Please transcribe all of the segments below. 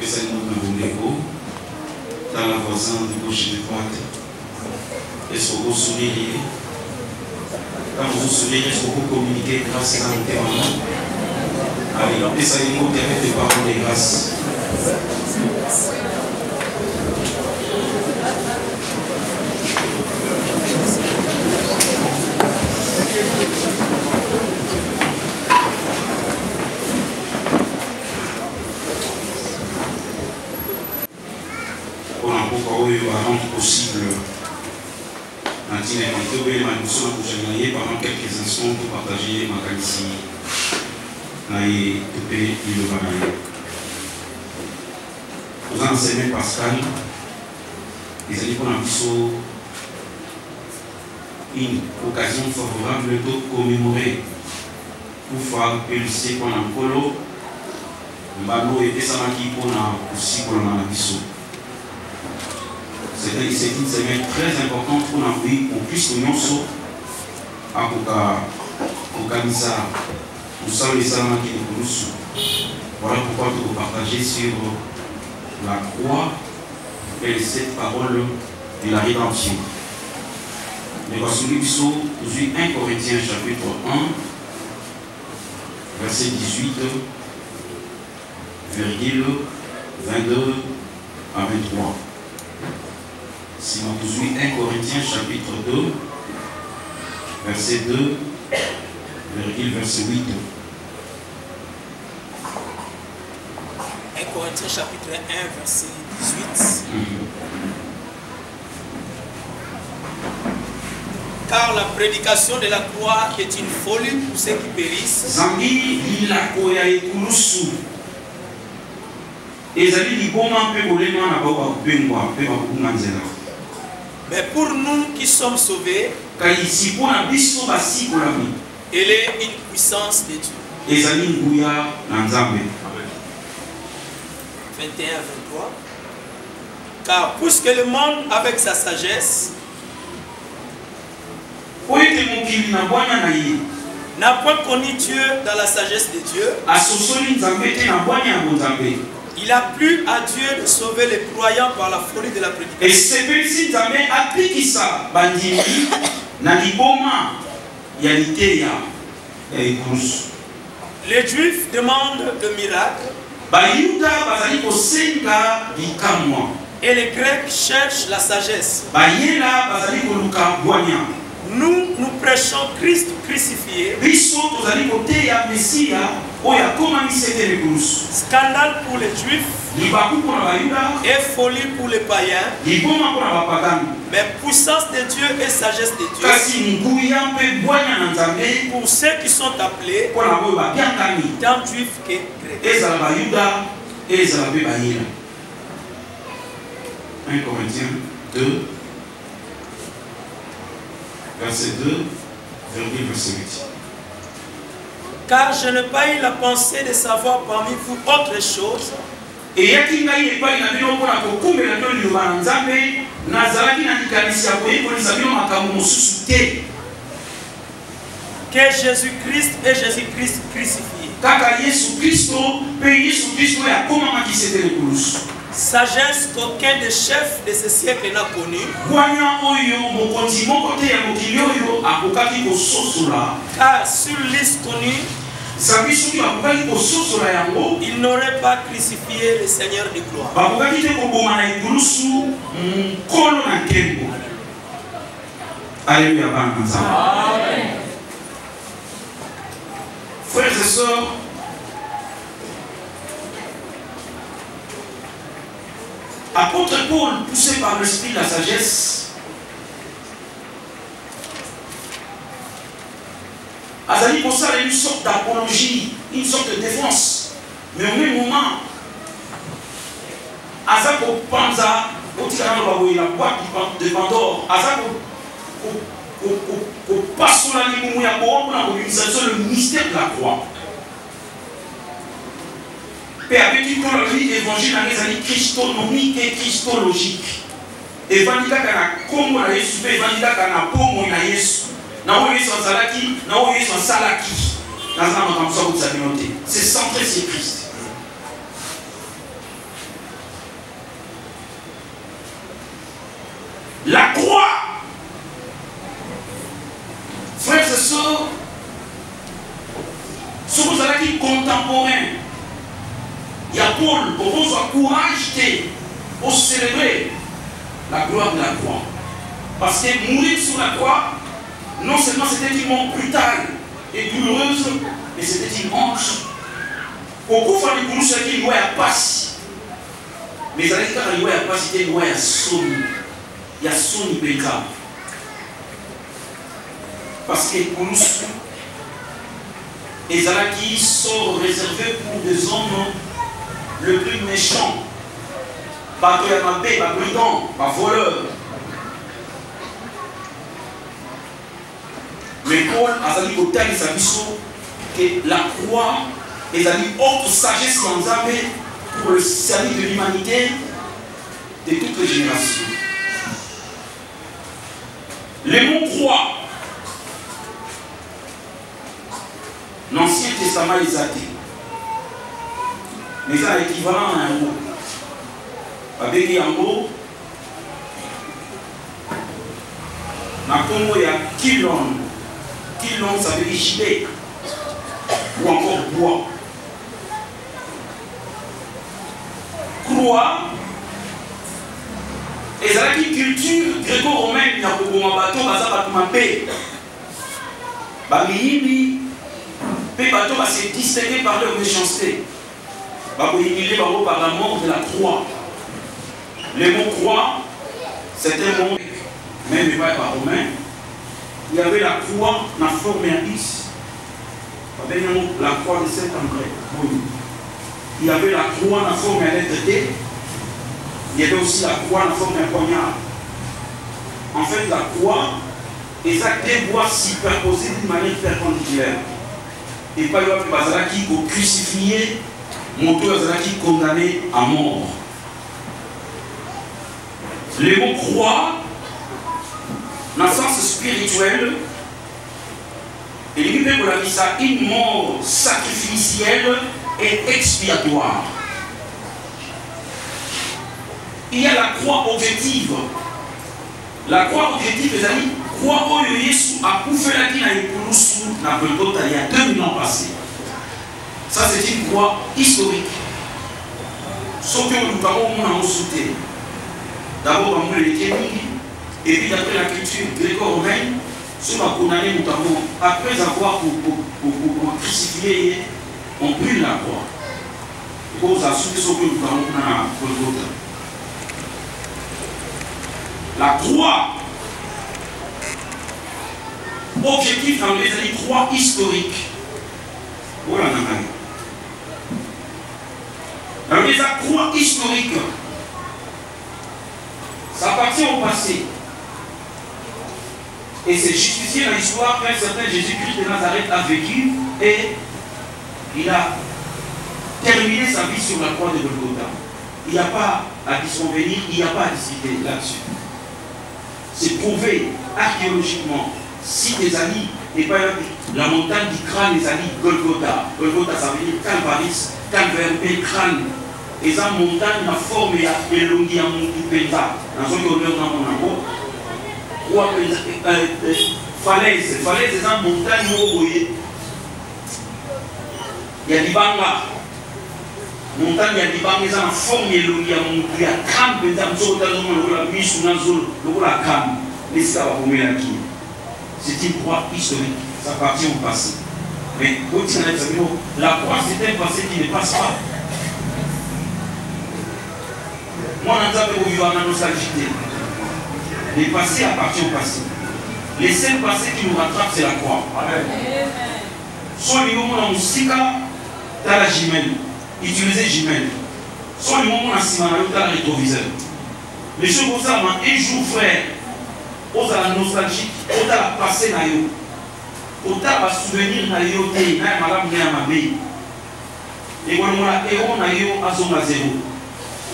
ça nous dans la voisin de gauche et de droite. Est-ce que vous souriez? Quand vous souriez, est-ce que vous communiquez grâce à notre témoignage? Allez, ça y est, vous avez des paroles de grâce. Rendre possible pendant quelques instants pour partager ma qualité. Vous en savez Pascal, les amis qu'on a vu une occasion favorable de commémorer pour faire que le sait qu'on a un colo, Mbalo et ça qui qu'on a aussi pour la c'est une semaine très importante pour nous, pour plus que nous sommes à Kokanisa, nous sommes les salons qui nous connaissent. Voilà pourquoi nous partager sur la croix et cette parole de la rédemption. Nous allons lire aujourd'hui 1 Corinthiens chapitre 1, verset 18, virgule 22 à 23. Si on suit 1 Corinthiens chapitre 2, verset 2, verset 8. 1 Corinthiens chapitre 1, verset 18. Car la prédication de la croix est une folie pour ceux qui périssent. Zambi la koya ekulusu. Ezali liboma pe bolema na ba kupengwa pe ba kumanzela. Mais pour nous qui sommes sauvés, elle est une puissance de Dieu. 21-23. Car puisque le monde avec sa sagesse n'a point connu Dieu dans la sagesse de Dieu, il a plu à Dieu de sauver les croyants par la folie de la prédication. Les Juifs demandent de miracles et les Grecs cherchent la sagesse. Nous prêchons Christ crucifié. Scandale pour les Juifs et folie pour les païens. Mais puissance de Dieu et sagesse de Dieu pour ceux qui sont appelés, tant Juifs que Grecs. 1 Corinthiens 2, verset 2, verset 8. Car je n'ai pas eu la pensée de savoir parmi vous autre chose que Jésus-Christ et Jésus-Christ crucifié. Sagesse qu'aucun des chefs de ce siècle n'a connue. Car sur liste connue, il n'aurait pas crucifié le Seigneur de gloire. Alléluia. Amen. Frères et sœurs, apôtre Paul, poussé par l'esprit de la sagesse, Azali Bossa a une sorte d'apologie, une sorte de défense. Mais au même moment, Azako Panza, la boîte de Pandore, Azako passe sur la ligne où il y a le mystère de la croix. Et avec une théologie évangile, on est christonomique et christologique. Et Vandika kana Kongo na Yesu, et Vandika kana Pomo na Yesu. Na o Yesu salaki, na o Yesu salaki. C'est centré sur Christ. Paul, pour soit courage pour célébrer la gloire de la croix. Parce que mourir sur la croix, non seulement c'était une mort brutale et douloureuse, mais c'était une honte. Beaucoup font des coups qui nous à passe. Mais ça veut dire que nous à passe, c'était nous à son. Il y a son pécable. Parce que pour nous, les Alakis sont réservés pour des hommes le plus méchants. Pas que la paix, pas brigand, pas voleur. Mais Paul a dit au terme de que la croix est une haute sagesse en Zambé pour le salut de l'humanité de toutes les générations. Le mot croix, l'Ancien Testament est athée. Mais ça est équivalent à un mot. Avec un mot, dans le Congo, il y a kilon. Kilon, ça veut dire gilet. Ou encore bois. Croix. Et ça veut dire culture gréco-romaine, il y a beaucoup de bateaux, les bateaux va se distinguer par leur méchanceté. Par la mort de la croix. Le mot croix, c'est un mot, même pas romain. Il y avait la croix dans la forme en X. La croix de Saint-André. Il y avait la croix dans la forme en lettre D. Il y avait aussi la croix dans la forme en poignard. En fait, la croix est ça deux bois superposés d'une manière perpendiculaire. Et pas le bazaraki qui crucifié, monté bazaraki condamné à mort. Le mot croix, dans le sens spirituel, il dit pour la vie ça une mort sacrificielle et expiatoire. Il y a la croix objective. La croix objective, les amis, croix où Jésus a coupé la vie dans il y a 2000 ans passés. Ça, c'est une croix historique. Sauf que nous avons sauté. D'abord, on a les Kémis, et puis après la culture gréco-romaine, sur la condamné, notamment, après avoir crucifié, on brûle la croix. Pour ça, ce que nous avons dans la croix, objectif dans les années croix historique. Voilà, dans les croix historiques, ça appartient au passé. Et c'est justifié dans l'histoire qu'un certain Jésus-Christ de Nazareth a vécu et il a terminé sa vie sur la croix de Golgotha. Il n'y a pas à disconvenir, il n'y a pas à discuter là-dessus. C'est prouvé archéologiquement. Si des amis, et pas la montagne du crâne, les amis, Golgotha. Golgotha, ça veut dire Calvaris, Calvaire, crâne. Et ça, montagne, la forme est élongée à mon Penta. Dans ce qu'on dans mon amour. Falaise, c'est une montagne où vous voyez. Il y a des bangas. Montagne, il y a des bangas, ça, la forme est élongée à mon Penta. Il y a crâne, il y a des mise sur la zone, la crâne. Mais ça va vous mettre qui. C'est une croix historique, ça appartient au passé. Mais la croix, c'est un passé qui ne passe pas. Moi, on entend que vous vivez dans nostalgie. Le passé appartient au passé. Les seuls passés qui nous rattrapent, c'est la croix. Soit le moment où on a musique, tu as la jumelle. Utilisez jumelle. Soit le moment où on a Simana, tu as la rétroviseur. Les choses comme ça, un jour, frère, on a la nostalgie, on a la passé, on a la souvenir, on a la et on a la zéro.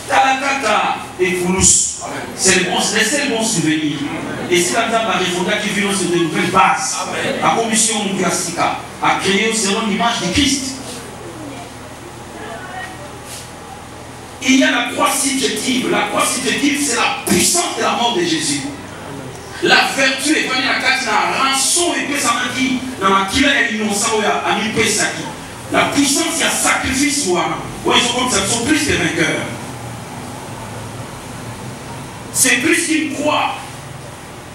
Talakaka et Foulous, c'est les seuls bons souvenirs. Et si la dame a refondé qui vit sur de nouvelles bases, la commission Mougastika a créé selon l'image de Christ. Il y a la croix subjective. La croix subjective, c'est la puissance de la mort de Jésus. La vertu est venue à la carte, la rançon et puis ça m'a dit, dans la kila et l'innocent à mi pesaki. La puissance, il y a sacrifice. Ils sont plus que vainqueurs. C'est plus qu'une croix.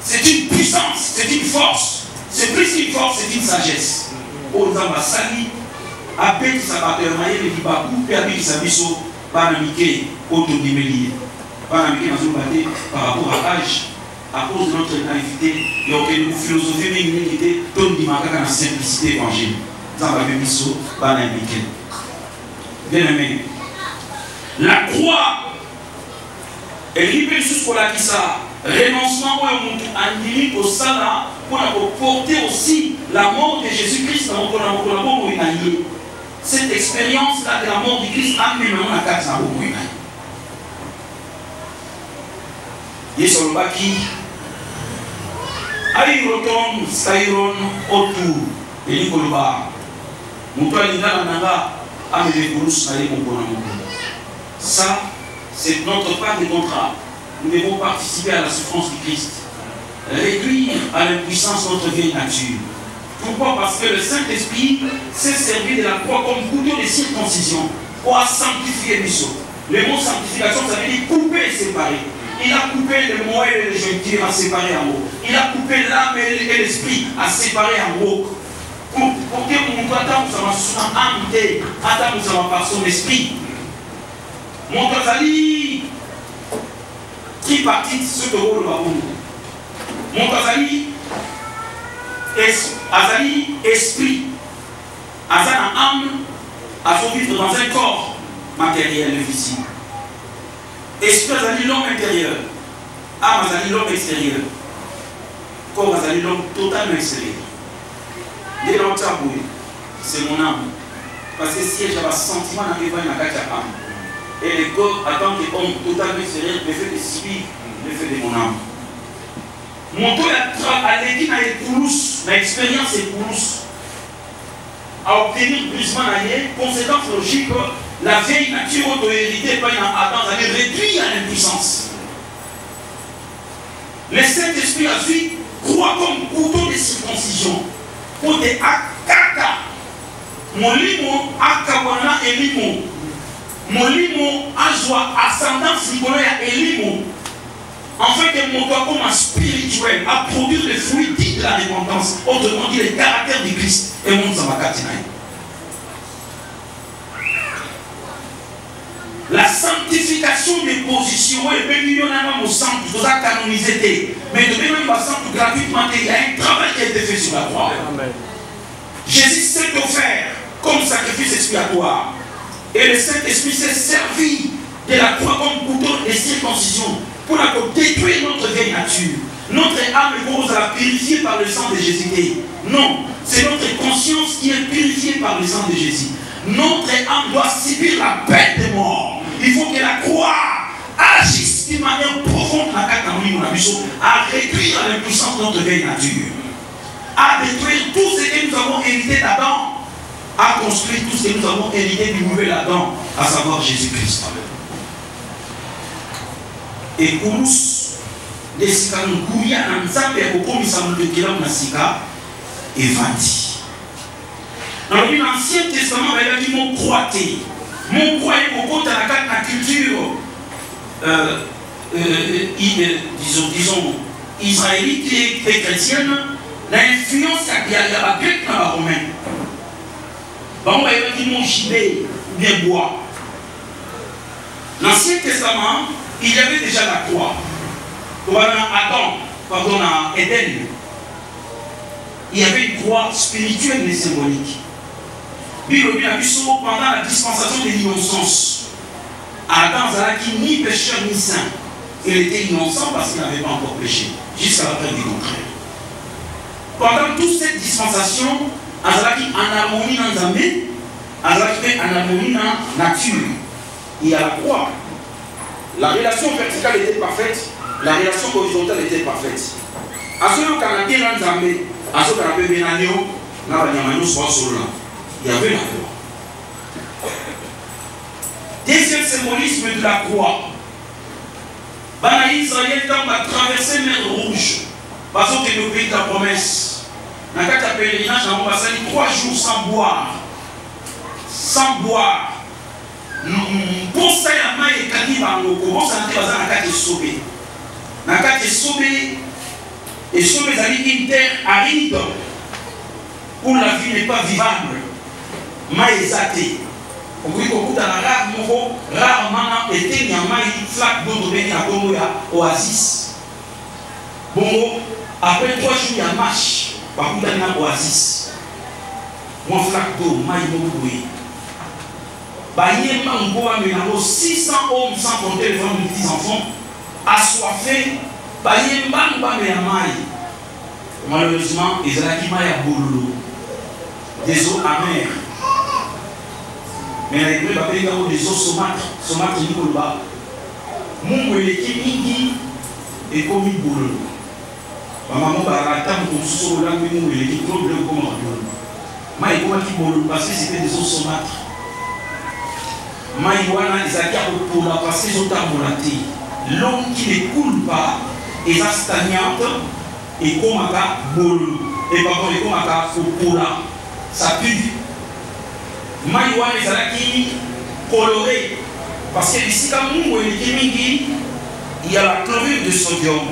C'est une puissance, c'est une force. C'est plus qu'une force, c'est une sagesse. Oh, nous avons sali. Après, ça va te mailler les Bakou, puis après, ça va se banamiquer, autodimelier. Banamiquer dans une bataille par rapport à l'âge, à cause de notre naïveté, et auquel nous philosophie, mais une unité, tout le monde dans la simplicité évangile. Nous avons vu ça, banamiquer. Bien aimé. La croix, elle libère jusqu'au là qui ça. Renoncement au Sala pour porter aussi la mort de Jésus-Christ dans notre mort. Cette expérience-là de la mort de Christ a mis à la carte dans le monde. Il y a sur le bas qui a eu retourne, Sairon autour de Nicolba. Ça, c'est notre part de contrat. Nous devons participer à la souffrance du Christ. Réduire à l'impuissance notre vieille nature. Pourquoi? Parce que le Saint-Esprit s'est servi de la croix comme couteau de circoncision pour sanctifier les choses. Le mot sanctification, ça veut dire couper et séparer. Il a coupé le moelle et le jointure à séparer en haut. Il a coupé l'âme et l'esprit à séparer en haut. Pour que mon attend, ça va souvent amener, attend, ça va par son esprit. Mon Kazali, tripartite, ce que vous le voyez. Mon Kazali, Azali, esprit. Azana âme, à son vivre dans un corps matériel visible. Esprit Azali, l'homme intérieur. Âme Azali, l'homme extérieur. Corps Azali, l'homme totalement extérieur. Dès l'entendre, c'est mon âme. Parce que si j'ai un sentiment dans le âme, et le corps, en tant qu'homme totalement extérieur, le fait de subir le fait de mon âme. Mon tour à l'équipe à Poulouse, l'expérience est Poulouse. À obtenir brisement d'ailleurs, conséquence logique, la vieille nature auto-héritée par Adam avait réduit à l'impuissance. Le Saint-Esprit a vu croix comme couteau de circoncision. Pour des akaka. Mon limo akawana elimo. Mon limo azwa ascendance nicolas elimo. En fait, que mon doigt comme un spirituel à produire les fruits dits de la repentance, autrement dit, les caractères du Christ. Et mon Zamakatinaï. La sanctification des positions, et bien, il y en a au centre, vous a canonisé. Mais de même, il va centre gratuitement, il y a un travail qui a été fait sur la croix. Jésus s'est offert comme sacrifice expiatoire. Et le Saint-Esprit s'est servi de la croix comme couteau de circoncision pour détruire notre vieille nature. Notre âme est pour la purifier par le sang de Jésus. Non, c'est notre conscience qui est purifiée par le sang de Jésus. Notre âme doit subir la peine de mort. Il faut que la croix agisse d'une manière profonde à réduire à l'impuissance de notre vieille nature, à détruire tout ce que nous avons hérité d'Adam, à construire tout ce que nous avons hérité du nouvel Adam, à savoir Jésus-Christ. Et pour nous, les Sikanou Kouya Nanzambe au commissaire de Kilam Nasika est vanti. Dans l'Ancien Testament, il a dit mon croité. Mon croix est beaucoup dans la culture, disons, israélite et chrétienne, l'influence qu'il y a la grec dans la romaine. Bon, il a dit mon gibet, bien bois. L'Ancien Testament, il y avait déjà la croix. Pardon, à Éden, il y avait une croix spirituelle mais symbolique. Pendant la dispensation de l'innocence, Adam Zalaki ni pécheur ni saint. Il était innocent parce qu'il n'avait pas encore péché, jusqu'à la preuve du contraire. Pendant toute cette dispensation, Azalaki en harmonie dans Zambé, Azalaki en harmonie dans la nature. Il y a la croix. La relation verticale était parfaite, la relation horizontale était parfaite. À ce moment où il y a un Zambé, à ce moment où il y a un il y avait la croix. Deuxième symbolisme de la croix. Bana Israël a traversé la mer Rouge. Parce que le pays de la promesse. Dans le pèlerinage, on va passer 3 jours sans boire. sans boire. Pour ça, il y a un maïs qui va nous commencer à dire que la sauvé. La carte est sauvée. Et sauvé, c'est une terre aride où la vie n'est pas vivable. Maïs athée. On dit qu'on a rarement été un maïs flaque d'eau de à Congo oasis. Bon, après 3 jours, il y a marche. Par contre, il y a un oasis. Moi, flaque d'eau, maïs d'eau. Bayema Ngoa Menamo 600 hommes sans compter les femmes et les petits enfants assoiffés. Bayema Ngoa Menamai. Malheureusement, ils ont acquis Maya Bololo. Des eaux amères. Mais la Bible va appeler des eaux saumâtres. Saumâtres Nikolba. Mungu eleki mingi et comme Bololo. Maman Barata Moussou Langue Mungu eleki problème comme Bololo. Maï Koma qui Bololo parce que c'était des eaux saumâtres. Maïwana, ils ont pour la passer aux tambourati. L'homme qui ne coule pas est stagnante et comme un bolo. Et pardon, et comme un poula. Ça pue. Maïwana, ils ont coloré. Parce que ici, quand il y a la chlorure de sodium.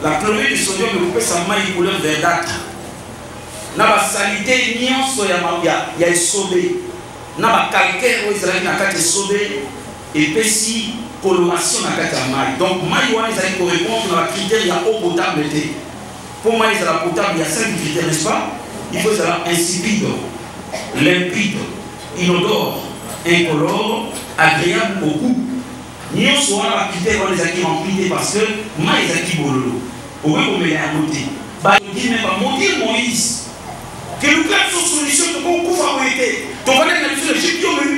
La chlorure de sodium est sa maille couleur verdâtre. Dans la salité, il y a sauvé. Na ba calcaire où Israël n'a qu'à sauver et puis si coloration n'a qu'à maille. Donc maille où Israël correspond à la critère il y a eau potable. Pour maille c'est la potable il y a 5 critères n'est-ce pas? Il faut ça insipide, limpide, inodore, incolore, agréable au goût. Nous sommes la critère où les acquis remplis parce que maille les acquis bololo. Au moins on met à côté. Bah on dit même pas Moïse. Que nous créons une solution de beaucoup de favorités. Donc, on a une solution de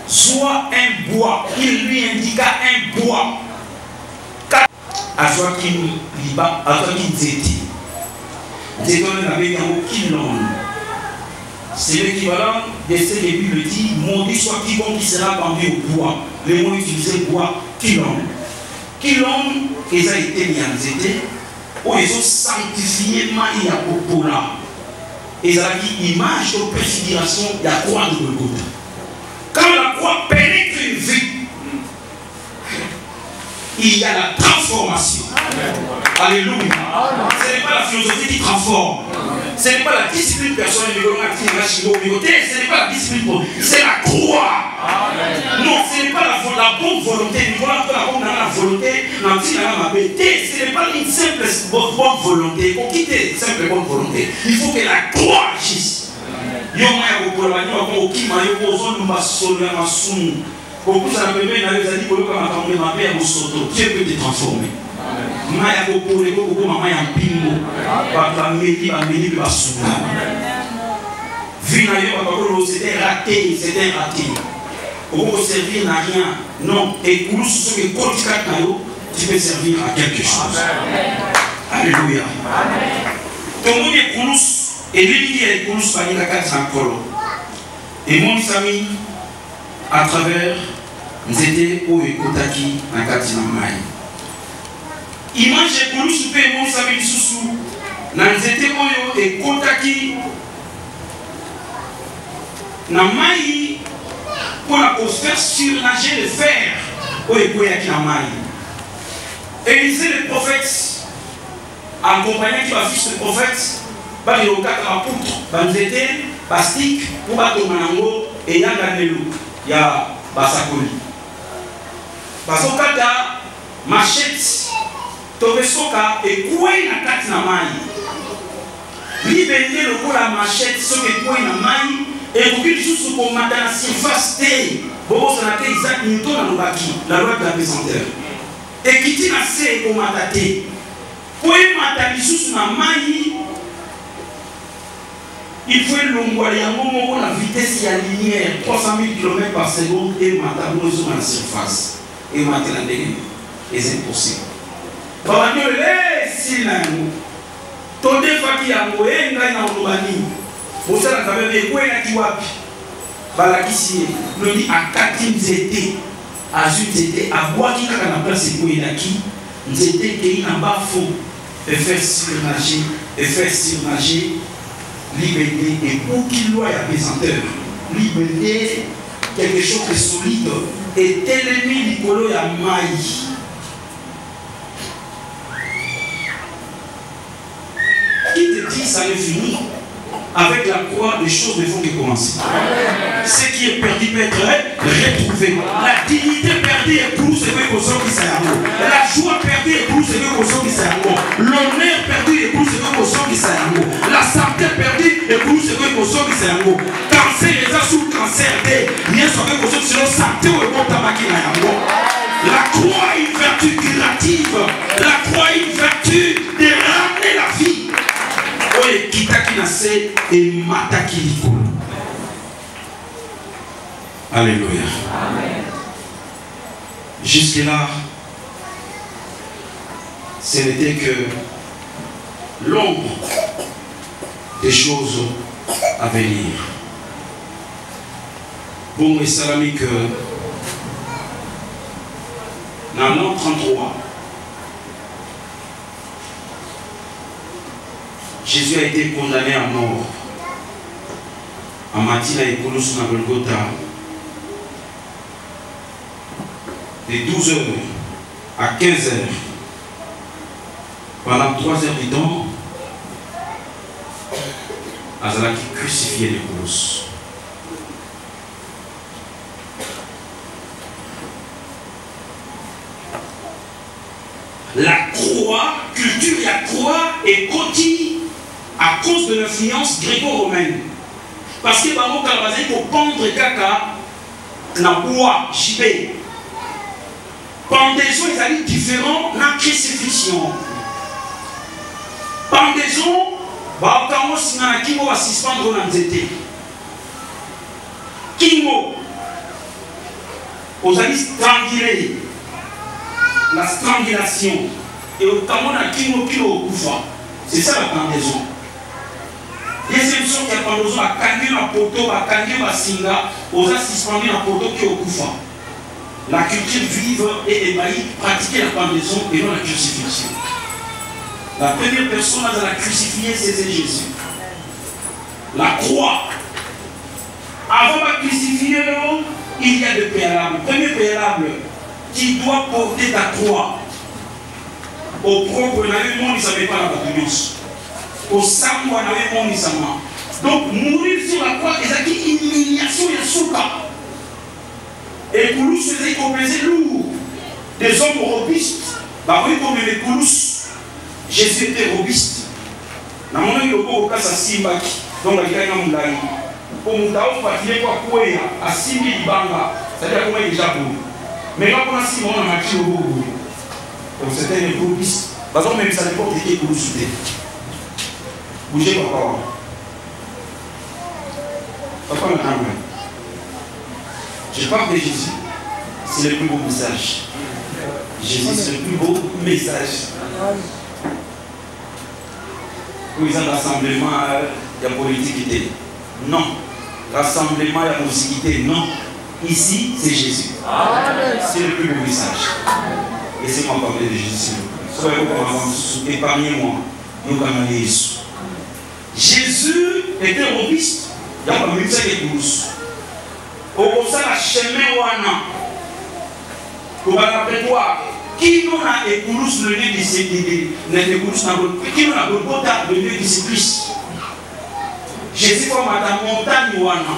soit un bois. Il lui indiqua un bois. À soit qu'il liba, à soit qu'il zéti. Zéti, on avait un kilon. C'est l'équivalent de ce que la Bible dit maudit soit quiconque qui sera pendu au bois. Les mots utilisés bois, kilon. Kilon, ils ont été mis en zéti. Où ils ont sanctifié Maïa Popola. Et ça dit image de préfiguration de la croix de Golgotha. Quand la croix pénètre une vie, il y a la transformation. Alléluia. Ce n'est pas la philosophie qui transforme. Ce n'est pas la discipline personnelle, ce n'est pas la discipline, c'est la croix. Non, ce n'est pas la bonne volonté. La volonté, ce n'est pas une simple bonne volonté. Pour quitter simple bonne volonté, il faut que la croix agisse. Dieu peut te transformer. C'était raté, c'était raté. Au servir n'a rien. Non, et pour tu peux servir à quelque chose. Alléluia. Ton monde est Koulous, et lui qui est Koulous, et mon ami, à travers, nous étions au Ekotaki, à Katinamai. Image de Koulous, et mon ami Soussou, nous étions au Ekotaki, Namai, pour faire surnager le fer au Ekoyaki Namai. Élisée le prophète, accompagné qui va fils le prophète, il y a un poutre, nous étions bastique, pour battre Manango et Yanganelo, il y a Basakoli. Parce que kata machette, Tovesoka et Koué na Katinamai. Libéré le coup la machette, ce que Koué na Mai. Et pour qu'il joue pour matin la surface T, Bobo Sanate Isaac Newton à Nobaki, la loi de la pesanteur. Et qui dit la C pour matate. Pour mater sous ma maille, il faut l'ongoualer un moment où la vitesse est alignée 300 000 km par seconde et mater sur la surface. Et mater la dégaine. Et c'est impossible. Papa Dieu, si là, ton défa qui a moué, n'a pas de vous savez, quand même, les coups et wapi. Balakisi, le dit à Katim Zété, à Zut Zété, à Boaki, quand on a place les coups et naki, Zété, qui n'a pas faux, et faire surnager, libérer, et pour qu'il y ait un pesanteur. liberté, quelque chose de solide. Et l'ennemi Nicolo ya maï. Qui te dit ça ne finit? Avec la croix, les choses ne font que commencer. Ce qui est perdu peut être retrouvé. La dignité perdue est pour ce que vous qui s'aiment. La joie perdue est pour ce que vous qui s'aiment. L'honneur perdu est pour ce que vous qui s'aiment. La santé perdue est pour ce que vous qui s'aiment. Cancer, les as sous cancer, bien sûr que vous qui santé ou bon tabac. La croix est une vertu curative. La croix est une vertu de ramener la vie. Oye kitaki na se et mataki likolo. Alléluia. Amen. Jusque là, ce n'était que l'ombre des choses à venir. Bon, mes salami que dans l'an 33, Jésus a été condamné à mort. En matinée et Koulos na Golgotha. De 12h à 15h. Pendant 3 heures du temps, Azala qui crucifiait les Koulos. La croix, culture et la croix est cotille à cause de l'influence gréco-romaine. Parce que Bamo Kalabazé, pour pendre caca, na bois, jibé. Pendaison, ils allaient différents dans la crucifixion. Pendaison, bah, quand on s'y a un kimo va suspendre dans l'été. Kimo, aux alliés strangulés. La strangulation. Et autant on a kimo kilo au koufa. C'est ça la pendaison. Deuxième chose qui a pendaison, à kangi na poto, à kangi na singa, aux suspendu na poto qui au koufa. La culture vive et ébahie pratiquer la pendaison et non la crucifixion. La première personne à la crucifier, c'était Jésus. La croix. Avant de crucifier, il y a des préalables. Premier préalable, tu dois porter ta croix. Au propre, le monde ne savait pas la bataillance. Au sang, on ne savait pas. Donc, mourir sur la croix, c'est une humiliation et un souka. Et Koulous faisait qu'on pesait lourd. Des hommes robustes. Bah oui, comme les Koulous, Jésus était robuste. Dans mon avis, le corps au cas, ça simbaki. Donc, il y a un moulay. Pour Moutao, il faut qu'il y ait à Simbi Banga. C'est-à-dire comment il est déjà beau. Mais là, on a Simon, on a marqué au bout. Donc, c'était un robustes. Par exemple, même ça dépend de qui Koulous était. Bougez papa. Papa me ramène. Je parle de Jésus. C'est le plus beau message. Jésus, c'est le plus beau message. Où ils ont rassemblement, il y a politique. Non. Rassemblement, il y a musique. Non. Ici, c'est Jésus. C'est le plus beau message. Laissez-moi parler de Jésus. Soyez épargnez-moi. Nous allons Jésus. Jésus était robuste. Il n'y a pas de ça qui est douce. Au ça, la chemin wana. Pour la prétoire. Qui nous a écoulous le lieu de ces qui nous a Golgotha le lieu de ces Christ. Jésus comme à la montagne wana.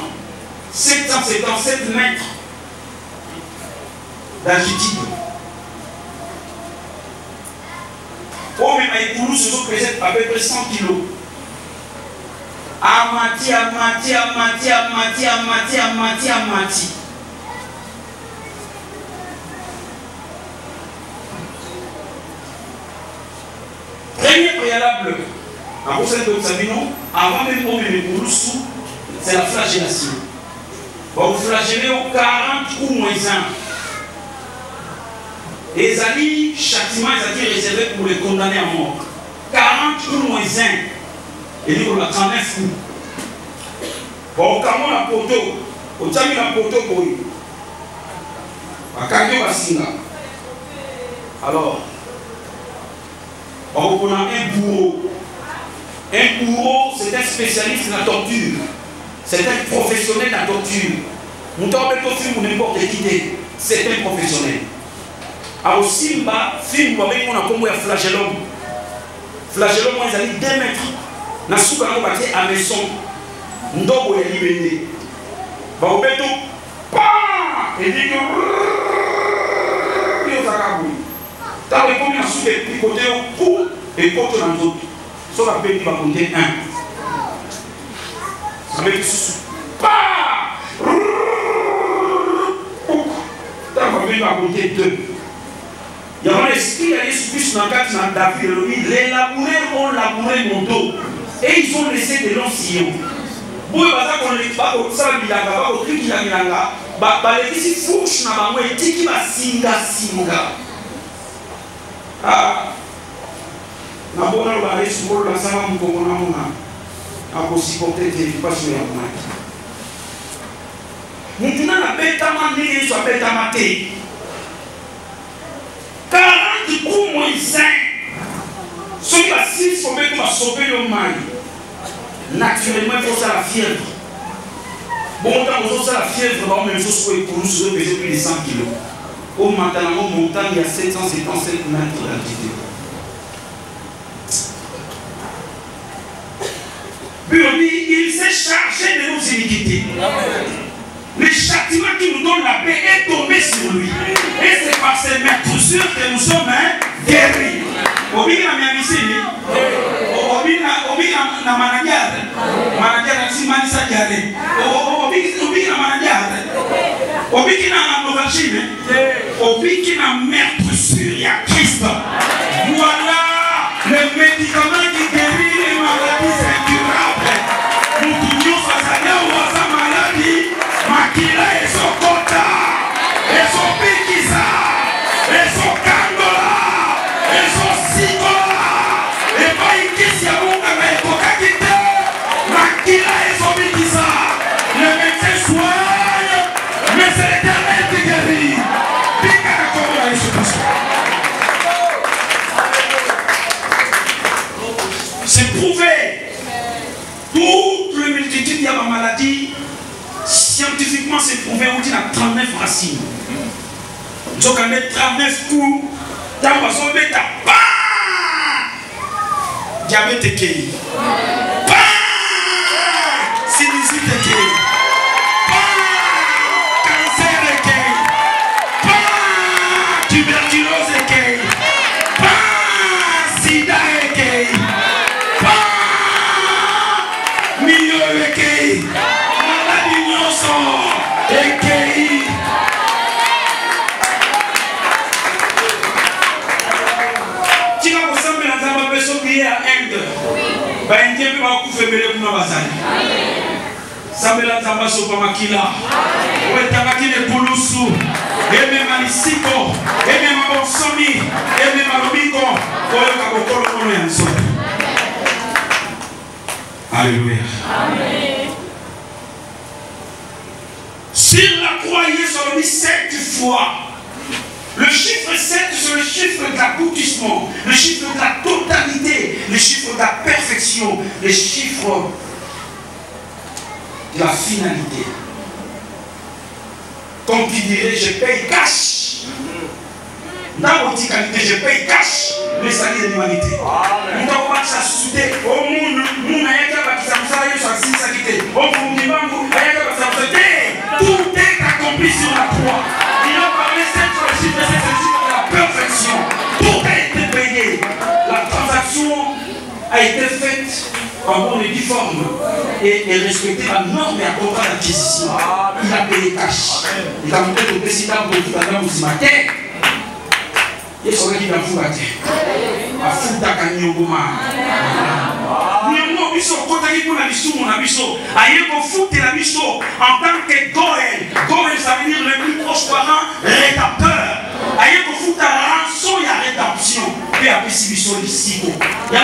757 mètres d'altitude. Oh, mais à écoulous se sont pesés à peu près 100 kilos. Amati. Premier préalable, à cause de Sabino, avant même qu'on me Kouloussou, c'est la flagellation. Vous flagellez au 40 coups moins 1. Et les alliés, châtiment, ils étaient réservés pour les condamner à mort. 40 coups moins 1. Et nous, on a 39 coups. Bon, quand on a poteau, on a mis un poteau pour eux. Alors, on a un bourreau. Un bourreau, c'est un spécialiste de la torture. C'est un professionnel de la torture. Nous avons film ou n'importe qui. C'est un professionnel. Alors Simba, film avec mon accompagné à flagellum. Flagellum, ils allaient 2 mètres. Na souka na bâti à maison. Ndobo ya libende. Ba obeto pa et dit que yo zakabu. Ta le comme na souka picoté au cou et côté dans l'autre. So la petit va compter 1. Ça met sous pa. Ta va compter 2. Il y a un esprit qui a Jésus-Christ dans le cadre de David. Les laboureurs ont labouré mon dos. Et ils ont laissé de longs sillons. Pour les gens qui ont fait ça, ils ont fait ça. Ils ont fait ça. Ils ont fait ça. Ah. Na bona ba Yesu mo la sama mkongo na mona. Akosikote te paso ya mwana. Mutuna na beta mandi Yesu beta mate. 40 coups moins 5. Ceux qui assistent sont mettre à sauver le mal. Naturellement, il faut ça la fièvre. Bon, quand on a la fièvre, on a même chose pour nous sur peser plus de 100 kg. Au matin, en montagne, il y a 757 mètres d'altitude. Il s'est chargé de nos iniquités. Le châtiment qui nous donne la paix est tombé sur lui. Et c'est par ces meurtrissures que nous sommes guéris. Obi na miamisini, obi na manajara, manajara si manisa jare, obi na manajara, obi na novachine, obi na meurtrissure ya Christ. Voilà le médicament qui guérit les maladies incurables. Nous pouvions s'assailler aux maladies, makila et sokota, et sopikisa, et sokangola. Le médecin soigne, mais c'est l'Éternel qui guérit. C'est prouvé. Toute la multitude de ma maladie, scientifiquement c'est prouvé, on dit la 39 racines. Donc on met 39 coups. Dans ma zone, tu as pas diabète et pas sinusite et pas cancer et pas tuberculose et pas sida et pas milieu et maladie nyonso et à Inde, ba indien ba ku febele kuna bazali. Samela tamba sopa makila. Wetanga kile pulusu. Eme manisiko, eme mabonsomi, eme malobiko, oyo kabokolo kono yanso. Alléluia. Amen. Sur la croix, Jésus a mis 7 fois. Le chiffre 7, c'est le chiffre de l'aboutissement, le chiffre de la totalité, le chiffre de la perfection, le chiffre de la finalité. Comme qui dirait, je paye cash. Dans votre qualité, je paye cash le salut de l'humanité. Nous avons pas ça soudé. Au monde, nous n'avons pas de ça. Tout est accompli sur la croix. Il a parlé de la perfection. Tout a été payé. La transaction a été faite en bonne et due forme et respecter la norme et à contrat d'acquisition. Il a payé cash. Il a montré le président pour tout à l'heure ce matin. Il y a celui qui va vous battre. A fouta kanyongoma. Nous sommes côté pour la mission, mon abisso. Aïe, qu'on foute la mission en tant que Goël. Goël, ça veut dire le plus proche parent rédempteur. Aïe, qu'on foute la rançon, il y a rédemption. Puis après, si mission ici, il y a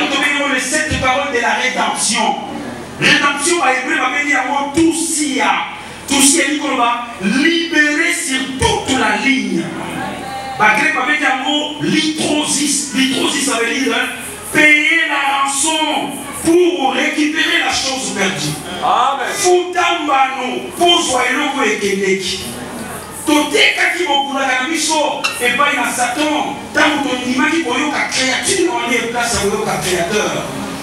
les 7 paroles de la rédemption. Rédemption, à hébreu, va venir à moi tout s'y a. Tout s'y a dit qu'on va libérer sur toute la ligne. La grec va venir à moi litrosis. Litrosis, ça veut dire payer la rançon pour récupérer la chose perdu. Futambano, pozwa eloko ekendeki. Totekaki bokulaka na biso epai na Satan, tango tondimaki koyoka créature on est place ya koyoka créateur.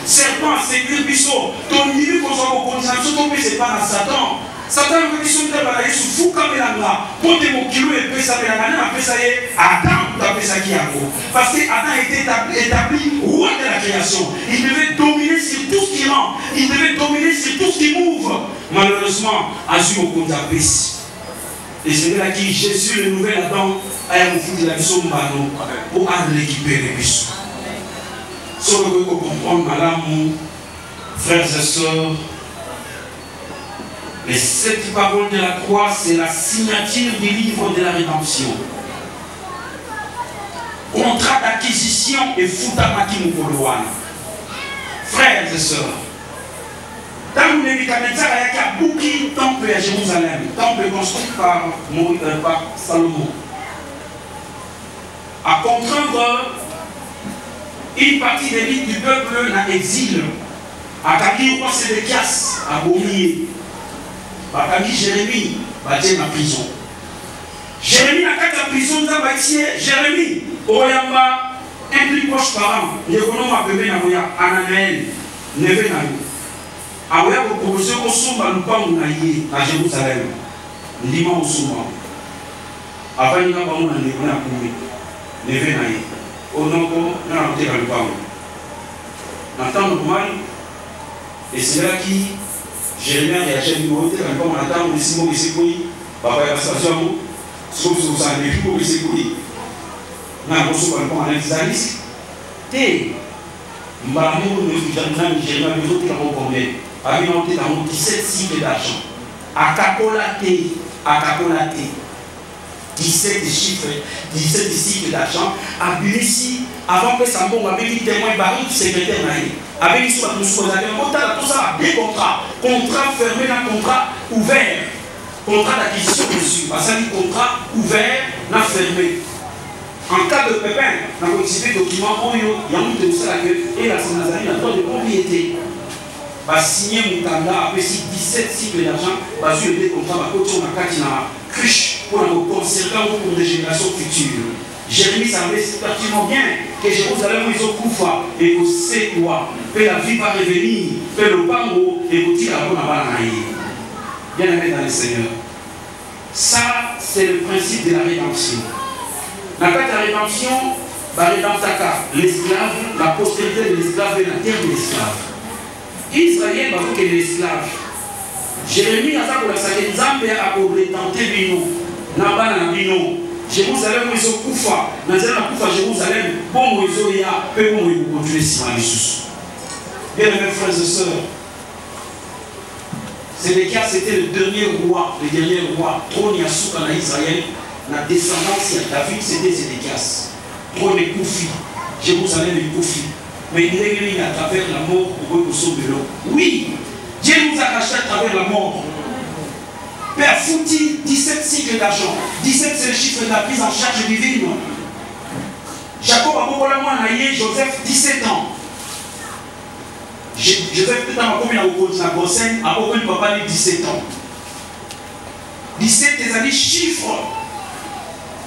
Serpent a séduire biso, tondimi kozwa bokonzi na biso topesa epai na Satan. Satan a biso ntebala Yesu fukamelanga mpo te mokilo epesamelanga nde napesa ye Adam tapesaki yango. Parce que Adam était établi roi de la création. Il devait dominer sur tout ce qui rentre. Il devait dominer sur tout ce qui m'ouvre. Malheureusement, azui mokonzi apesi. Et c'est là que Jésus, le nouvel Adam, a foutu la mission pour récupérer les bisos. Si on veut comprendre, madame, frères et sœurs, les 7 paroles de la croix, c'est la signature du livre de la rédemption. Contrat d'acquisition et foutamaki mukolowana. Frères et sœurs, dans le Nebuchadnezzar, il y a beaucoup de temple à Jérusalem, temple construit par Salomon, à contraindre une partie des l'élite du peuple dans l'exil, à Kaki roi Sédéchias, à Bomier, à Kaki Jérémie, à la prison. Jérémie n'a qu'à la prison, Jérémie, Oyamba, un plus proche parent, les économes appelés Ananaël, neveu Nanou. Aouya proposé au Soumba Lupangu à Jérusalem. Ndima au Soumba. Avant il y a pas mon année, on a couru. Neve naïe. Au nom de la terre à Lupangu. En temps normal, et c'est là qui Jérémie a acheté une montée à Lupangu. En temps où les Simons et Sécoui, papa et la station, sauf que ça n'est plus pour les Sécoui. N'a pas Soumba Lupangu en Isaïs. Té. Mbamou ne fut jamais Jérémie a besoin de la recommander. A monté dans 17 cycles d'argent. À capolaté, 17 chiffres, 17 cycles d'argent. À Bilissi, avant que Sambon avait dit témoin baril du secrétaire Naïe. Avec l'histoire de nous, tout ça, des contrats. Contrat fermé, un contrat ouvert. Contrat d'acquisition dessus. Parce que contrat ouvert, n'a fermé. En cas de pépin, dans le document, il y a un de ça et la Saint-Nazaré, la droit de propriété. Va signer Moukanda après 17 cycles d'argent, va sur le contrat, va continuer à faire une cruche pour nous conserver pour des générations futures. Jérémie savait pertinemment bien que Jérusalem ils ont couvert et que c'est toi, que la vie va revenir, que le bango et que tu as bon à bien aimé dans le Seigneur. Ça, c'est le principe de la rédemption. Dans la rédemption, l'esclave, la postérité de l'esclave et la terre de l'esclave. Israël va que l'esclave. Jérémie a dit que Nzambe a retenter Bino. Nabana Bino. Jérusalem, ils ont Koufa. Nazéla Koufa, Jérusalem. Bon, ils ont ya. Peu bon, ils vont continuer si mal les bien aimés frères et sœurs. Sédéchias, c'était le dernier roi. Trône Yasuka en Israël. La descendance de David, c'était Sédéchias. Trône est Koufi. Jérusalem est Koufi. Mais il est venu à travers la mort pour nous sauver l'eau. Oui, Dieu nous a racheté à travers la mort. Père Fouti, 17 cycles d'argent. 17 c'est le chiffre de la prise en charge divine. Jacob a beaucoup de naïe, Joseph, 17 ans. Joseph, peut-être à combien de la Gossène, a beaucoup de papa, 17 ans. 17 des années chiffres.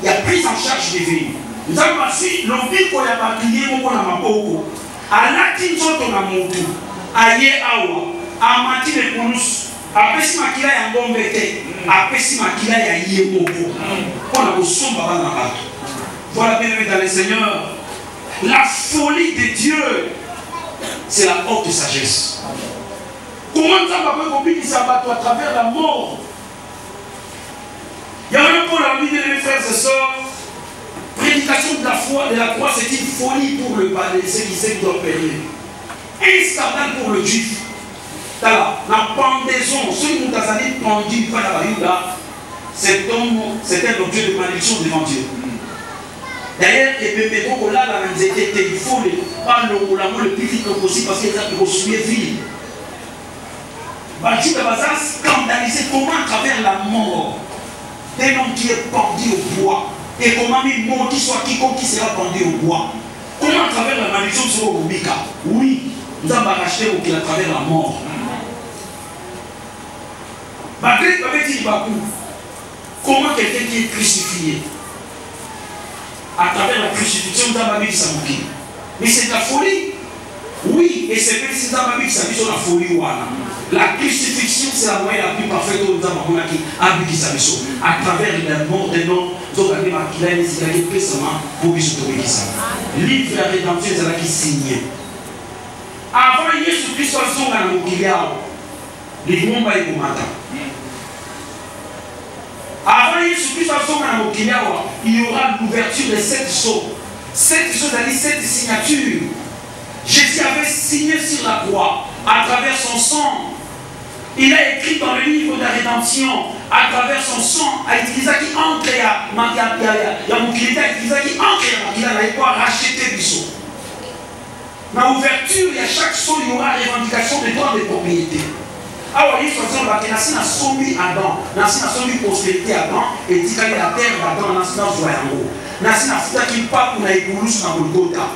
Il y a prise en charge divine. Nous avons passé l'empire qu'on a bâclié, qu'on a mapoko. À l'atinzo na motu, aye awa, amati le ponus, apesi makila ya ngombe te, apesi makila ya yemoko. On a besoin de la voilà bien aimé dans le Seigneur. La folie de Dieu, c'est la haute sagesse. Comment ça va faire qu'on puisse s'abattre à travers la mort? Il y a un pour la vie de mes frères et sœurs. Prédication de la foi, de la croix, c'est une folie pour le palais, ceux qui doivent payer. Un scandale pour le juif. La pendaison, ceux qui nous ont pendu par la Bayouda, c'est un objet de malédiction devant Dieu. D'ailleurs, il faut le plus vite possible parce qu'ils ont reçu vie. Dieu va scandaliser comment à travers la mort d'un homme qui est pendu au bois. Et comment il mort qui soit quiconque qui sera pendu au bois. Comment à travers la malédiction sera au Bika? Oui, nous avons racheté à travers la mort. Comment quelqu'un qui est crucifié, à travers la crucifixion, mais c'est de la folie. Oui, et c'est même si ça la folie. La crucifixion, c'est la moyenne la plus parfaite à travers la mort des noms. Livre la rédemption, c'est là qui signe. Avant Jésus-Christ, avant Jésus-Christ, il y aura l'ouverture des 7 sceaux. 7 sceaux, c'est-à-dire 7 signatures. Jésus avait signé sur la croix à travers son sang. Il a écrit dans le livre de la rédemption à travers son sang. Il a qui entre il y a mon qui entre il a pas racheté du sceau. Dans l'ouverture, il y a chaque sceau, il y aura revendication de droits de propriété. Alors, il faut dire que Nassi n'a sommi Adam, Nassi n'a sommi prospérité Adam, et dit qu'il y a la terre d'Adam, Nassi n'a voyant. Nassi n'a fait qu'il pas pour la égoulous dans le Golgotha.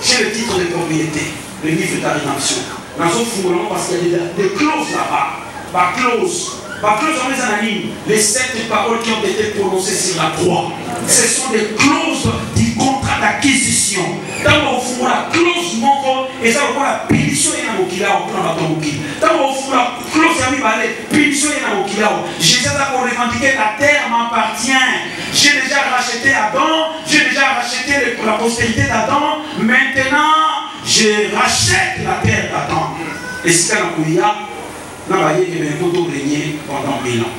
J'ai le titre de propriété, le livre de la rédemption. Dans ce fourgon, parce qu'il y a des clauses là-bas. Par clause, dans les anonymes, les 7 paroles qui ont été prononcées sur la croix, ce sont des clauses du contrat d'acquisition. Dans le fond, la clause montre, et ça va la punition et la moquilla au plan de ton moquille. Dans le fond, la clause a mis la punition et la moquilla. Jésus a pour revendiquer la terre m'appartient. J'ai déjà racheté Adam, j'ai déjà racheté la postérité d'Adam. Maintenant, je rachète la terre d'Adam. Et si tu as n'a pas dit que les photos régnaient pendant 1000 ans.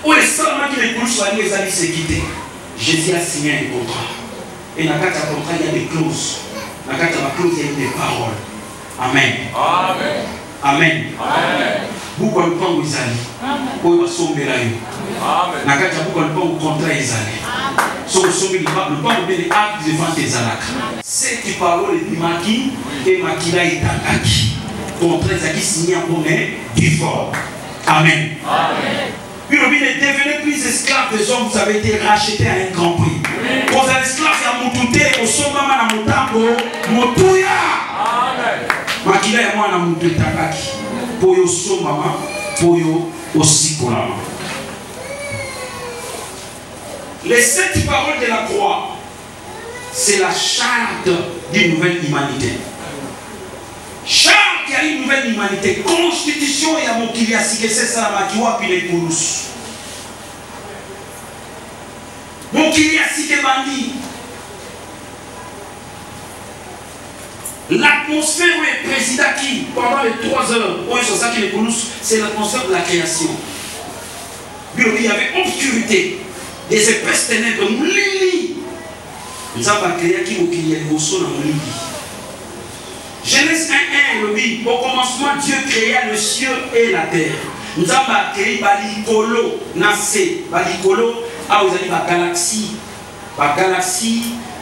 Où les seulement qui les couches soient les amis se quitter. Jésus a signé un contrat. Et dans le contrat, il y a des clauses. Dans le clause, il y a des paroles. Amen. Amen. Amen. Amen. Beaucoup de temps, vous allez. Pour sauver la vie. Amen. Dans le beaucoup de temps, vous contrat, ils allaient. Sur le sommet, le pas de l'acte devant tes alacres. C'est qui parole est maquis et maquilla est attaqué. Contre les qui signé en monnaie du fort. Amen. Amen. Puis le est devenu plus esclave des hommes, vous avez été racheté à un grand prix. Quand vous êtes esclave, il y a Moutouté, au sommet, à Moutambo, Moutouya. Amen. Makila et moi, on a Moutou Takaki. Pour yo sommet, pour yo aussi pour la main. Les 7 paroles de la croix, c'est la charte d'une nouvelle humanité. Charte qui a une nouvelle humanité. Constitution et amour qui vient si que c'est ça la maquioua puis les coulous. Mon qui vient si que bandit. L'atmosphère où est président qui, pendant les 3 heures, où ils sont ça qui les coulous, c'est l'atmosphère de la création. Il y avait obscurité, des épaisses ténèbres, moulini. Nous avons créé qui y a des morceaux dans le lit. Genèse 1:1, le dit, au commencement, Dieu créa le ciel et la terre. Nous avons créé Balikolo, Nassé, Balikolo, ah vous avez la galaxie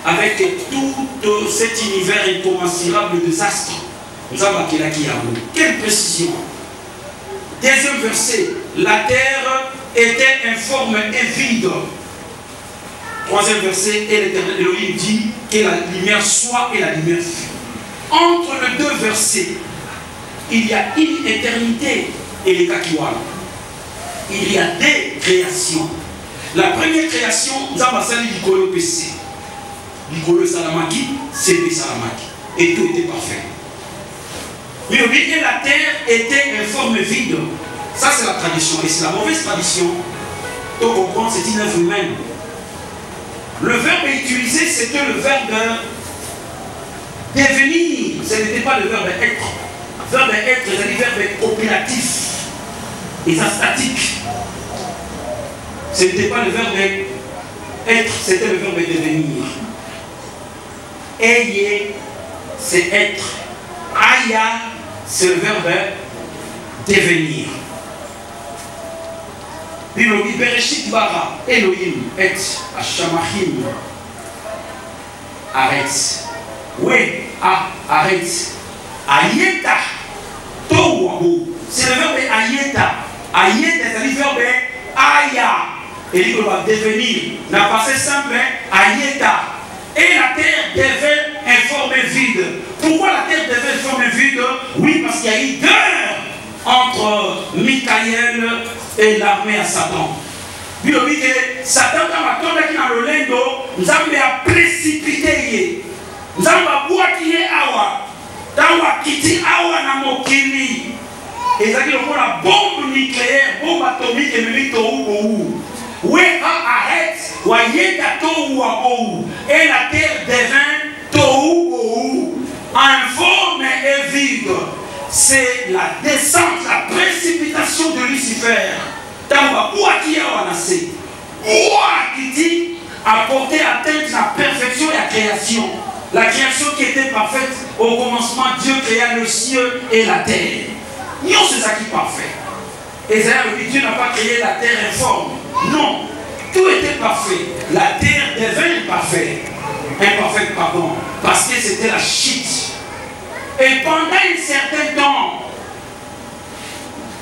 avec tout cet univers incommensurable de désastres. Nous avons créé la Kiyamo. Quelle précision! Deuxième verset, la terre était informe et vide. Troisième verset, et l'Éternel Elohim dit que la lumière soit et la lumière fut. Entre les 2 versets, il y a une éternité et les Kakiwala. Il y a des créations. La première création, nous avons sali Likolo PC. Likolo Salamaki, CP Salamaki. Et tout était parfait. Mais et la terre était informe vide. Ça, c'est la tradition. Et c'est la mauvaise tradition. Pour comprendre, c'est une œuvre humaine. Le verbe utilisé, c'était le verbe devenir. Ce n'était pas le verbe être. Le verbe être, c'est le verbe coopératif. Et ça statique. Ce n'était pas le verbe être, c'était le verbe devenir. Ayez, c'est être. Aya, c'est le verbe devenir. Bilogi Bereshit bara Elohim et Hashamachim. Arrête. Oui, arrête. Ayeta. Towabu. C'est le verbe ayeta. Ayeta, c'est le verbe aya. Et il va devenir. La passé simple, ayeta. Et la terre devait informe vide. Pourquoi la terre devait informe vide? Oui, parce qu'il y a eu guerre entre Michael et l'armée à Satan. Bilobi que Satan a matonda qui dans le lendo, Nzambe a précipité. Nzambe a boaki awa. Tawa kiti awa na mokili. Et ça qui est la bombe nucléaire, bombe atomique et même tohu. Oui, arrête. Voyez tohu et la terre devint tohu informe et vide. C'est la descente, la précipitation de Lucifer. Tamba boaki awa nase. Boaki dit apporter atteinte à la perfection et la création. La création qui était parfaite, au commencement, Dieu créa le ciel et la terre. Non, c'est ça qui est parfait. Et Dieu n'a pas créé la terre informe. Non, tout était parfait. La terre devint imparfaite, pardon, parce que c'était la chute. Et pendant un certain temps,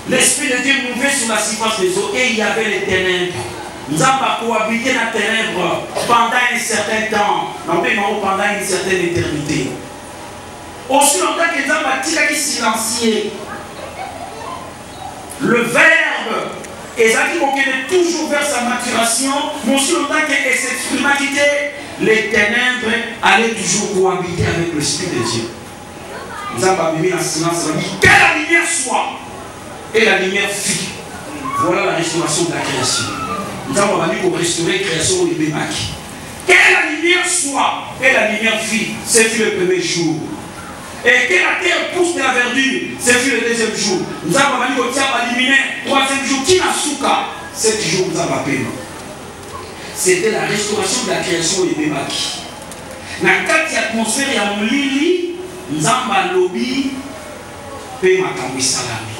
l'Esprit de Dieu mouvait sur la surface des eaux et il y avait les ténèbres. Nous avons cohabité dans les ténèbres pendant un certain temps, non mais non, pendant une certaine éternité. Aussi longtemps que nous avons silencieux, le verbe, et ça qui est toujours vers sa maturation, mais aussi longtemps qu'il s'exprime, les ténèbres allaient toujours cohabiter avec l'Esprit de Dieu. Nous avons mis en silence, on dit que la lumière soit, et la lumière fut. Voilà la restauration de la création. Nous avons dit pour restaurer la création au Bémaki. Que la lumière soit, et la lumière fut, c'est le premier jour. Et que la terre pousse de la verdure, c'est le deuxième jour. Nous avons dit qu'on tient éliminé, troisième jour, qui n'a souka, 7 jours, nous avons appelé. C'était la restauration de la création au Bémaki. Dans cette atmosphère, il y a mon lili, nous avons lobby, et ma kambi salami.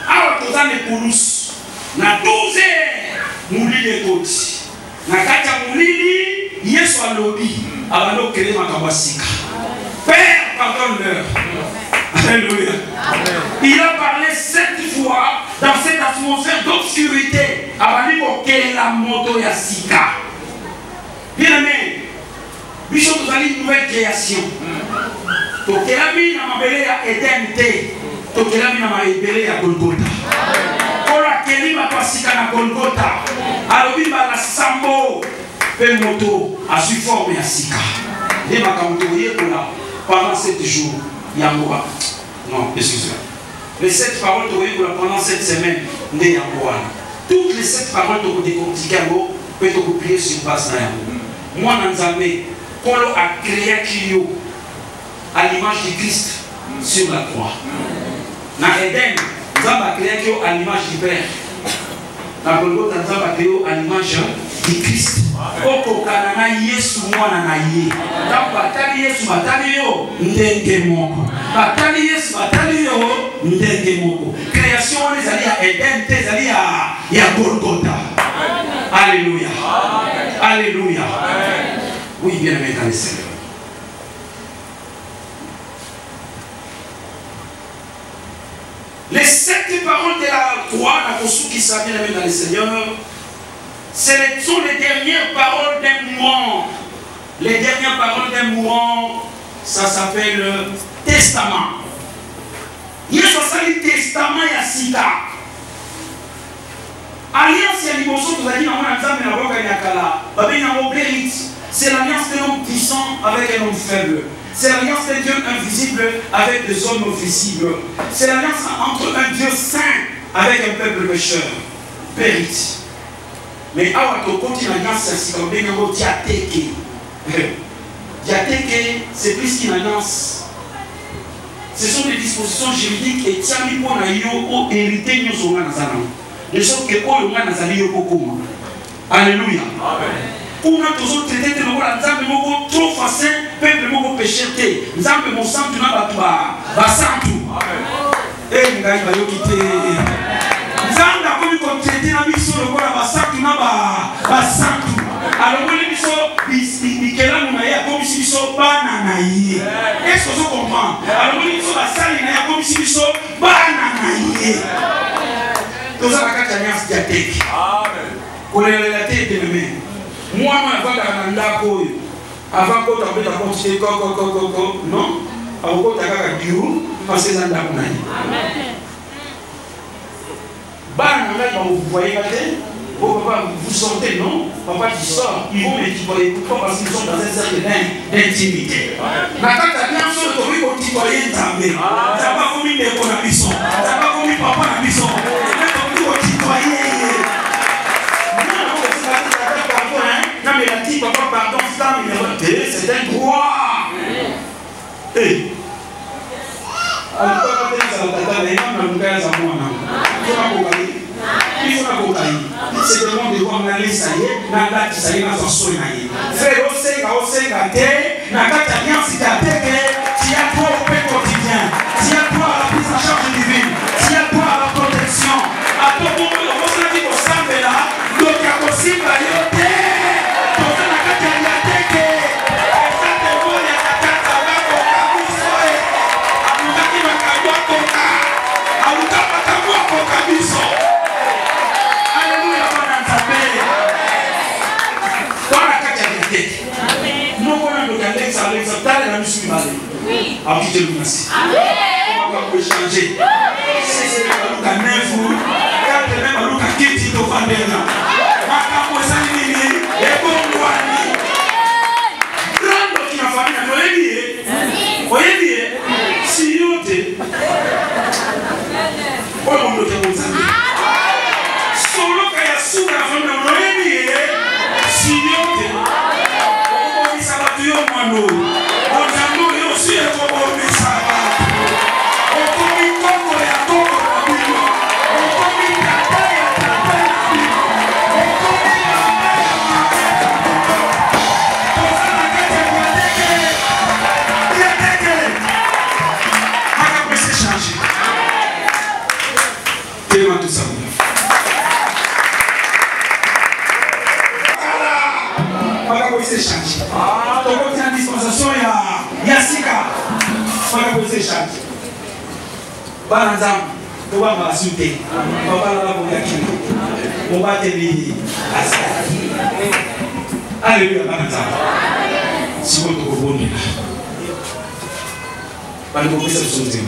Alors, nous avons les poulos, na 12 heures, mouli de côté. Na katia moulili, yeso a lobby, avant de créer ma kambasika. Père, pardonne-leur. Alléluia. Il a parlé 7 fois dans cette atmosphère d'obscurité avant de créer la moto ya sika. Bien aimé, Bishop, vous allez une nouvelle création. Tokelami na mabele ya éternité. Tokelami na mabele ya Golgotha. Ola kelima pasika na Golgotha. Alobi ba la sambo pe moto a su forme ya sika. Les makamto yekola pendant 7 jours. Yangoa. Non, excusez-moi. Les 7 paroles yekola pendant 7 semaines ne yangoa. Toutes les 7 paroles to décortiquer yango peut te copier sur base na yango. Moi dans Nzambe, Kolo a créé Kyo à l'image de Christ sur la croix. Dans Eden, Nzambe a créé Kyo à l'image du Père. Dans Golgotha, Nzambe a créé à l'image de Christ. Oko kanana Yesu mwana na ye. Dans batali Yesu batali yo ndenge moko. Batali Yesu batali yo ndenge moko. Création les alliés à Eden, les alliés à Golgotha. Alléluia. Alléluia. Oui, bien aimé dans le Seigneur. Les 7 paroles de la croix, qui sont bien aimé dans le Seigneur, ce sont les dernières paroles d'un mourant. Les dernières paroles d'un mourant, ça s'appelle testament. Il y a le testament et sika. Alliance et l'immotion, vous avez dit, c'est l'alliance d'un homme puissant avec un homme faible. C'est l'alliance d'un Dieu invisible avec des hommes visibles. C'est l'alliance entre un Dieu saint avec un peuple pécheur. Périte. Mais à votre continent, l'alliance, c'est comme bien un diatéké. Diatéké, c'est plus qu'une alliance. Ce sont des dispositions juridiques et tiens, il faut hériter nos organisations. De sorte que on a nazali yokokoma. Alléluia. Amen. Pour nous toujours traiter de nous la nzambe moko trop facile, peuple moko pécherté. Nzambe mo santu na batwa, ba santu. Amen. Eh ngai ba yokite. Nzambe akomi ko traiter na biso lokola ba santu na ba santu. Alors on biso bikela na ya akomi biso bana na ye. Est-ce que vous comprenez? Alors on biso ba sali na ya akomi biso bana na ye. Tous à la carte alliance diathèque. Amen. Pour les relater de même. Moi, avant d'arrêter koyo, avant qu'on t'embête à continuer non, avant qu'on t'aille à Dieu, parce que ça n'a pas. Amen. vous voyez pas. Oh papa, vous sortez, non? Papa qui sort, ils vont m'étudier. Pourquoi? Parce qu'ils sont dans un cercle d'intimité. La carte à bien sûr, tu veux tutoyer Nzambe. T'as pas commis des bons à mission. T'as pas commis papa à mission. Tu veux tutoyer. Non, mais la dit papa, pardon, c'est un droit. Eh. Alors, papa, tu as tata, mais non, mais ça il faut la c'est le monde de voir aller ça y est, na date ça y est, na façon na y frère osenga te na kata alliance ta teke tu as toi au pain quotidien, tu as toi à la prise en charge divine, tu as toi à la protection à tout moment le monde dit au sambe là donc ya possible yote donc na kata ya teke ça te voit ya kata bako kabiso amukaki makabwa koka amukapa kabwa koka biso. Oui. Ah, qui te le merci. On va échanger. C'est le cas neuf. Quand même à Luca qui dit au Vandena. Makambo Sanini et Bongwani. Grande qui a famille. Voyez bien. Si vous êtes. Oh mon Dieu, vous êtes. Solo Kaya Soura Vandena. Si vous êtes. On va dire ça va tuer Banazam, on va m'assurer. On va la on va te dire. Alléluia, Banazam. Si vous te revenez là, vous pouvez se sauter.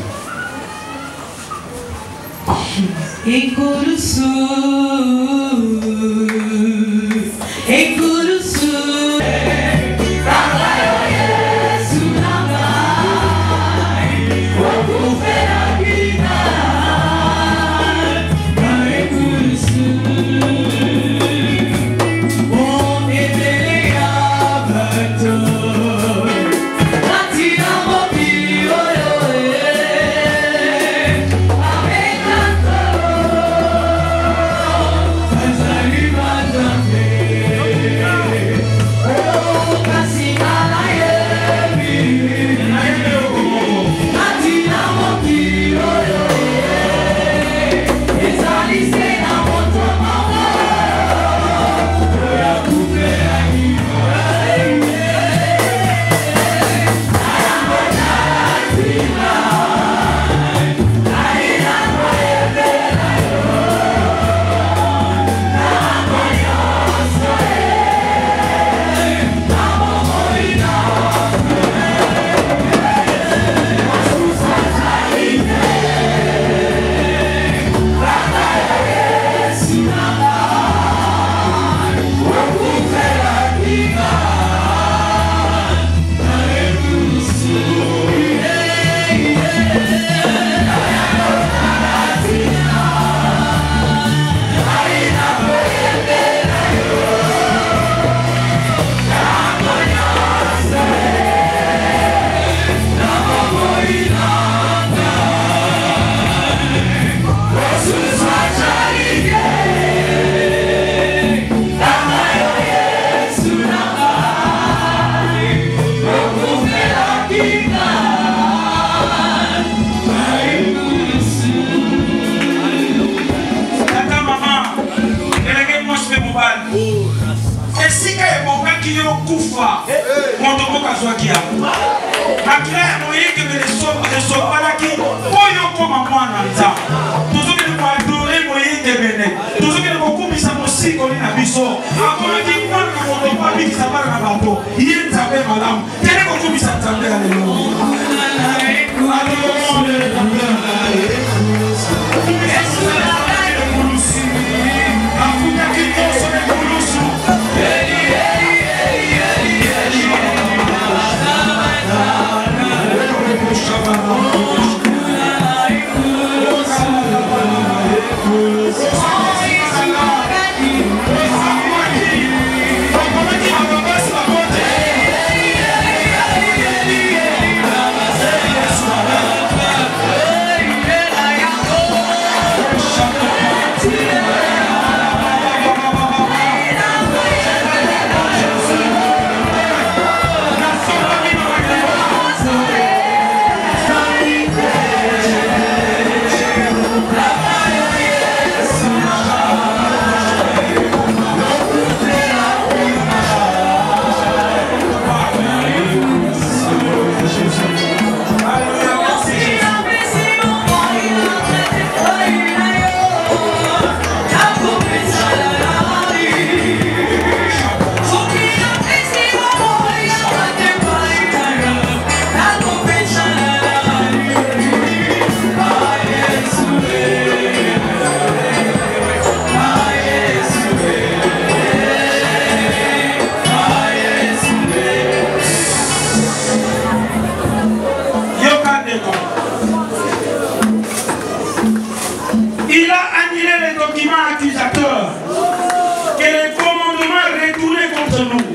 genoux.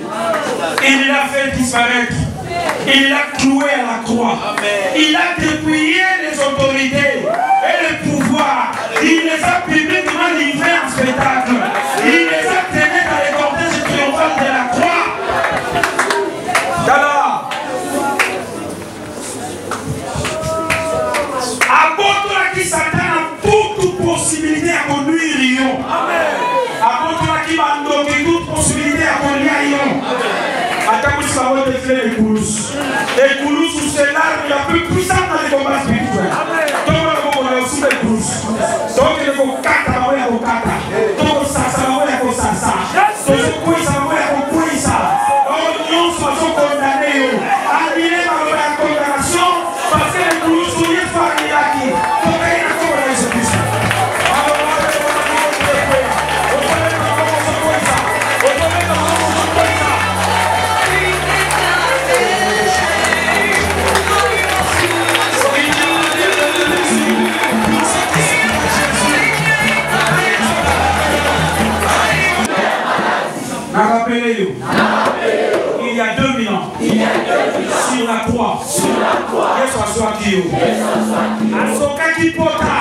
Il l'a fait disparaître. Il l'a cloué à la croix. Il a dépouillé les autorités et les pouvoirs. Il les a publiquement livrés en spectacle. Il les a tenus dans les cortèges triomphales de la croix. Dada. Abotola qui s'attend à toute possibilité à conduire Lyon. Abotola qui va donner toute possibilité à conduire Lyon. Attends, si va voir défiler les Koulouss. Les Koulouss, c'est l'arme la plus puissante dans les combats spirituels. Donc, on va aussi les Koulouss. Donc, il faut 4 à la au 4. Donc, ça va voir ça. Donc, ça va voir ça. Donc, nous sommes condamnés à annuler la condamnation parce que les Koulouss sont les femmes qui sont là. Donc, il y a encore la exécution. Il y a 2000 ans, sur la croix, Yesu aswaki yo. Asoka kipota.